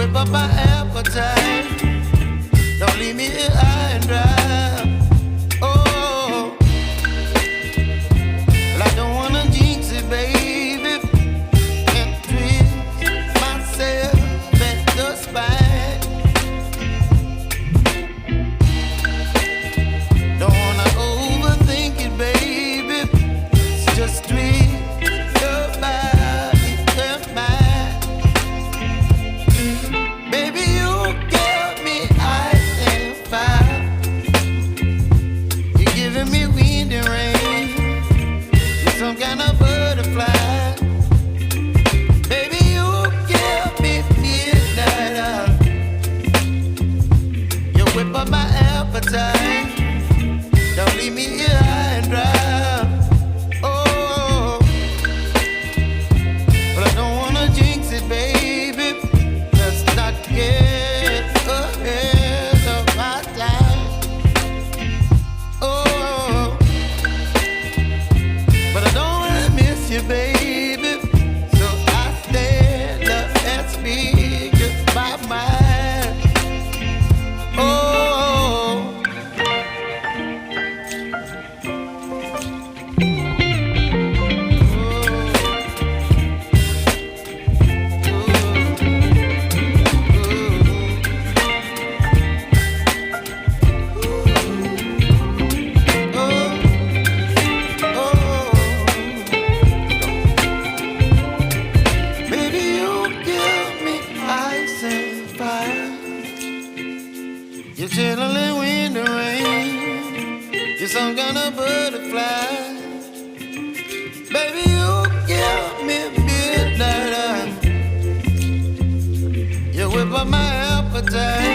whip up my appetite. Don't leave me here high and dry. Oh, well, I don't wanna jinx it, baby, and twist myself at the spine. Don't wanna overthink it, baby. It's just twist your body and mine. Baby, you give me ice and fire. You're giving me wind and rain. You're some kind of butterfly. Baby, you give me midnight. You whip up my appetite. Don't leave me here high and dry. Oh, but I don't wanna jinx it, baby. Let's not get ahead of my time. Oh, but I don't wanna miss you, baby. So I stand up and speak my mind. Oh. You're chilling wind and rain. You're some kind of butterfly. Baby, you give me midnight. You whip up my appetite.